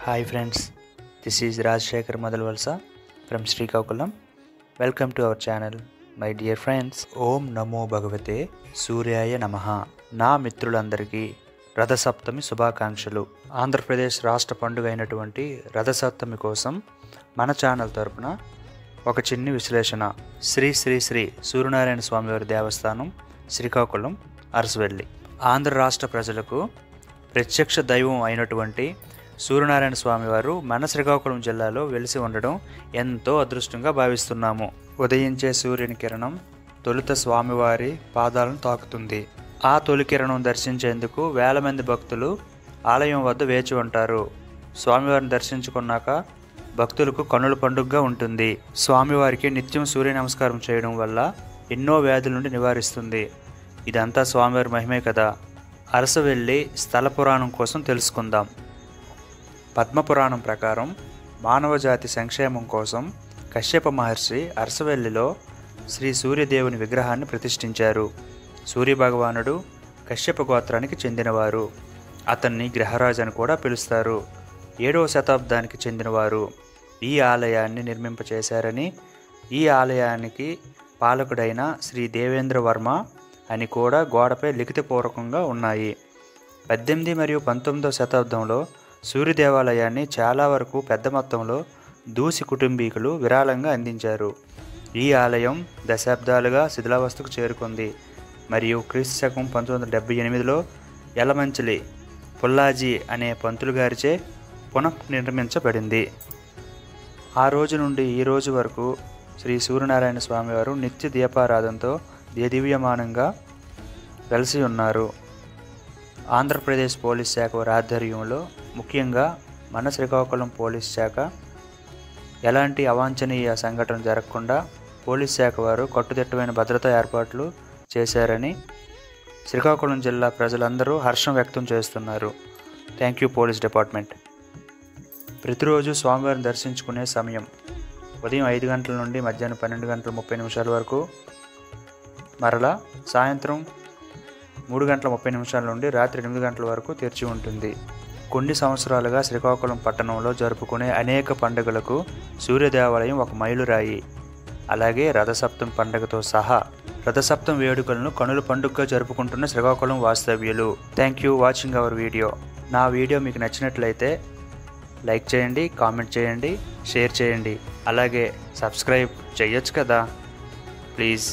Hi friends, this is Rajshekhar Madalvalsa from Srikakulam. Welcome to our channel. My dear friends, Om Namo Bhagavate Suryaya Namaha. నా మిత్రులందరికీ రథసప్తమి శుభాకాంక్షలు. ఆంధ్రప్రదేశ్ రాష్ట్ర పండుగ అయినటువంటి రథసప్తమి కోసం మన ఛానల్ తరపున ఒక చిన్ని విశ్లేషణ. శ్రీ శ్రీ శ్రీ సూర్యనారాయణ స్వామివారి దేవస్థానం, శ్రీకాకుళం, అరసవెల్లి. ఆంధ్ర రాష్ట్ర ప్రజలకు ప్రత్యక్ష దైవం అయినటువంటి సూర్యనారాయణ స్వామివారు మన శ్రీకాకుళం జిల్లాలో వెలిసి ఉండడం ఎంతో అదృష్టంగా భావిస్తున్నాము. ఉదయించే సూర్యుని కిరణం తొలుత స్వామివారి పాదాలను తాకుతుంది. ఆ తొలి కిరణం దర్శించేందుకు వేల మంది భక్తులు ఆలయం వద్ద వేచి ఉంటారు. స్వామివారిని దర్శించుకున్నాక భక్తులకు కన్నుల పండుగగా ఉంటుంది. స్వామివారికి నిత్యం సూర్య నమస్కారం చేయడం వల్ల ఎన్నో వ్యాధుల నుండి నివారిస్తుంది. ఇదంతా స్వామివారి మహిమే కదా. అరసవెల్లి స్థల పురాణం కోసం తెలుసుకుందాం. పద్మపురాణం ప్రకారం మానవజాతి సంక్షేమం కోసం కశ్యప మహర్షి అరసవెల్లిలో శ్రీ సూర్యదేవుని విగ్రహాన్ని ప్రతిష్ఠించారు. సూర్యభగవానుడు కశ్యప గోత్రానికి చెందినవారు. అతన్ని గ్రహరాజు అని కూడా పిలుస్తారు. 7వ శతాబ్దానికి చెందినవారు ఈ ఆలయాన్ని నిర్మింపచేశారని, ఈ ఆలయానికి పాలకుడైన శ్రీ దేవేంద్ర వర్మ అని కూడా గోడపై లిఖితపూర్వకంగా ఉన్నాయి. 18 మరియు 19వ శతాబ్దంలో సూర్య దేవాలయాన్ని చాలా వరకు పెద్ద మొత్తంలో దూసి కుటుంబీకులు విరాళంగా అందించారు. ఈ ఆలయం దశాబ్దాలుగా శిథిలావస్థకు చేరుకుంది మరియు క్రీస్తు శకం 1978లో యలమంచిలి పుల్లాజీ అనే పంతులు గారిచే పునఃనిర్మించబడింది. ఆ రోజు నుండి ఈ రోజు వరకు శ్రీ సూర్యనారాయణ స్వామివారు నిత్య దీపారాధనతో దేదీవ్యమానంగా వెలసి ఉన్నారు. ఆంధ్రప్రదేశ్ పోలీస్ శాఖ వారి ఆధ్వర్యంలో, ముఖ్యంగా మన శ్రీకాకుళం పోలీస్ శాఖ ఎలాంటి అవాంఛనీయ సంఘటన జరగకుండా పోలీస్ శాఖ వారు కట్టుదిట్టమైన భద్రతా ఏర్పాట్లు చేశారని శ్రీకాకుళం జిల్లా ప్రజలందరూ హర్షం వ్యక్తం చేస్తున్నారు. Thank you police department. ప్రతిరోజు స్వామివారిని దర్శించుకునే సమయం ఉదయం 5 గంటల నుండి మధ్యాహ్నం 12 గంటల 30 నిమిషాల వరకు, మరలా సాయంత్రం 3 గంటల 30 నిమిషాల నుండి రాత్రి 8 గంటల వరకు తెరిచి ఉంటుంది. కొన్ని సంవత్సరాలుగా శ్రీకాకుళం పట్టణంలో జరుపుకునే అనేక పండుగలకు సూర్య దేవాలయం ఒక మైలురాయి. అలాగే రథసప్తమి పండుగతో సహా రథసప్తమి వేడుకలను కనుల పండుగగా జరుపుకుంటున్న శ్రీకాకుళం వాస్తవ్యులు. Thank you watching our video. నా వీడియో మీకు నచ్చినట్లయితే లైక్ చేయండి, కామెంట్ చేయండి, షేర్ చేయండి. అలాగే సబ్స్క్రైబ్ చేయొచ్చు కదా ప్లీజ్.